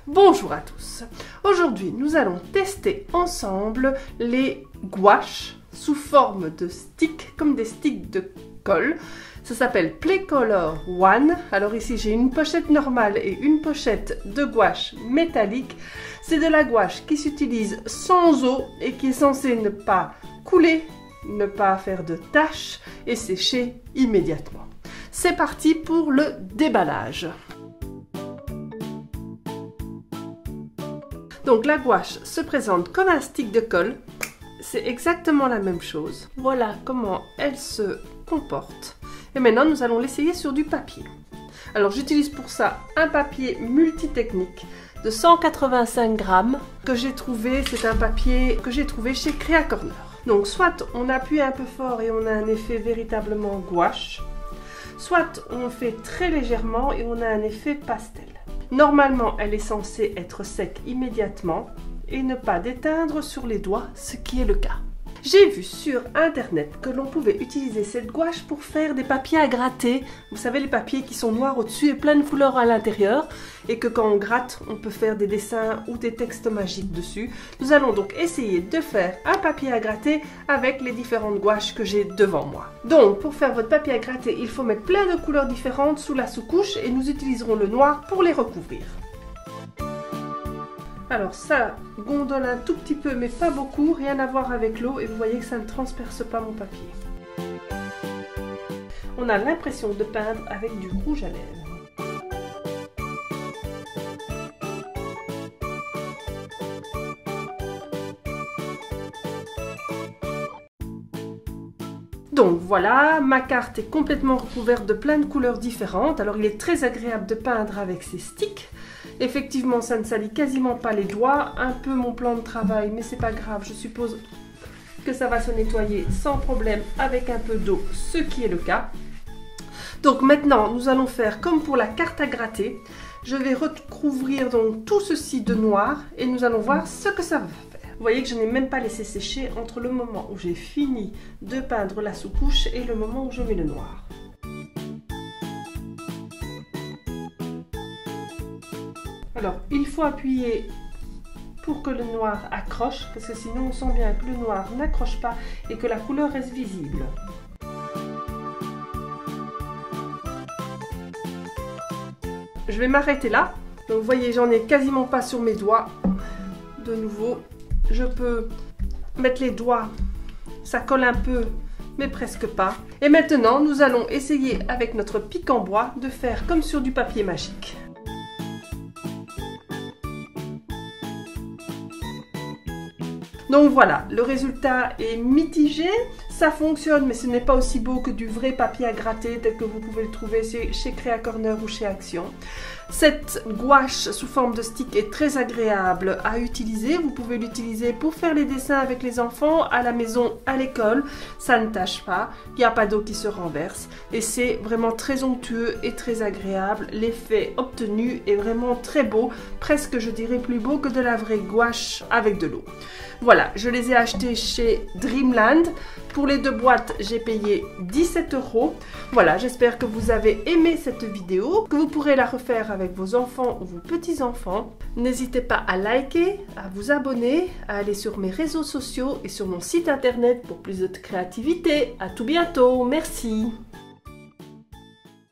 Bonjour à tous. Aujourd'hui, nous allons tester ensemble les gouaches sous forme de sticks, comme des sticks de colle. Ça s'appelle Playcolor One. Alors ici, j'ai une pochette normale et une pochette de gouache métallique. C'est de la gouache qui s'utilise sans eau et qui est censée ne pas couler, ne pas faire de taches et sécher immédiatement. C'est parti pour le déballage. Donc la gouache se présente comme un stick de colle, c'est exactement la même chose. Voilà comment elle se comporte. Et maintenant nous allons l'essayer sur du papier. Alors j'utilise pour ça un papier multitechnique de 185 grammes que j'ai trouvé, c'est un papier que j'ai trouvé chez Créa Corner. Donc soit on appuie un peu fort et on a un effet véritablement gouache, soit on le fait très légèrement et on a un effet pastel. Normalement, elle est censée être sec immédiatement et ne pas déteindre sur les doigts, ce qui est le cas. J'ai vu sur internet que l'on pouvait utiliser cette gouache pour faire des papiers à gratter. Vous savez, les papiers qui sont noirs au-dessus et plein de couleurs à l'intérieur. Et que quand on gratte, on peut faire des dessins ou des textes magiques dessus. Nous allons donc essayer de faire un papier à gratter avec les différentes gouaches que j'ai devant moi. Donc, pour faire votre papier à gratter, il faut mettre plein de couleurs différentes sous la sous-couche et nous utiliserons le noir pour les recouvrir. Alors ça gondole un tout petit peu mais pas beaucoup, rien à voir avec l'eau et vous voyez que ça ne transperce pas mon papier. On a l'impression de peindre avec du rouge à lèvres. Donc voilà, ma carte est complètement recouverte de plein de couleurs différentes. Alors il est très agréable de peindre avec ces sticks. Effectivement, ça ne salit quasiment pas les doigts. Un peu mon plan de travail, mais c'est pas grave. Je suppose que ça va se nettoyer sans problème avec un peu d'eau, ce qui est le cas. Donc maintenant, nous allons faire comme pour la carte à gratter. Je vais recouvrir donc tout ceci de noir et nous allons voir ce que ça va faire. Vous voyez que je n'ai même pas laissé sécher entre le moment où j'ai fini de peindre la sous-couche et le moment où je mets le noir. Alors, il faut appuyer pour que le noir accroche, parce que sinon on sent bien que le noir n'accroche pas et que la couleur reste visible. Je vais m'arrêter là. Donc vous voyez, j'en ai quasiment pas sur mes doigts. De nouveau, je peux mettre les doigts, ça colle un peu, mais presque pas. Et maintenant, nous allons essayer avec notre pic en bois de faire comme sur du papier magique. Donc voilà, le résultat est mitigé, ça fonctionne mais ce n'est pas aussi beau que du vrai papier à gratter tel que vous pouvez le trouver chez Créa Corner ou chez Action. Cette gouache sous forme de stick est très agréable à utiliser, vous pouvez l'utiliser pour faire les dessins avec les enfants, à la maison, à l'école, ça ne tâche pas, il n'y a pas d'eau qui se renverse et c'est vraiment très onctueux et très agréable. L'effet obtenu est vraiment très beau, presque je dirais plus beau que de la vraie gouache avec de l'eau. Voilà, je les ai achetés chez Dreamland. Pour les deux boîtes, j'ai payé 17 €. Voilà, j'espère que vous avez aimé cette vidéo, que vous pourrez la refaire avec vos enfants ou vos petits-enfants. N'hésitez pas à liker, à vous abonner, à aller sur mes réseaux sociaux et sur mon site internet pour plus de créativité. À tout bientôt, merci.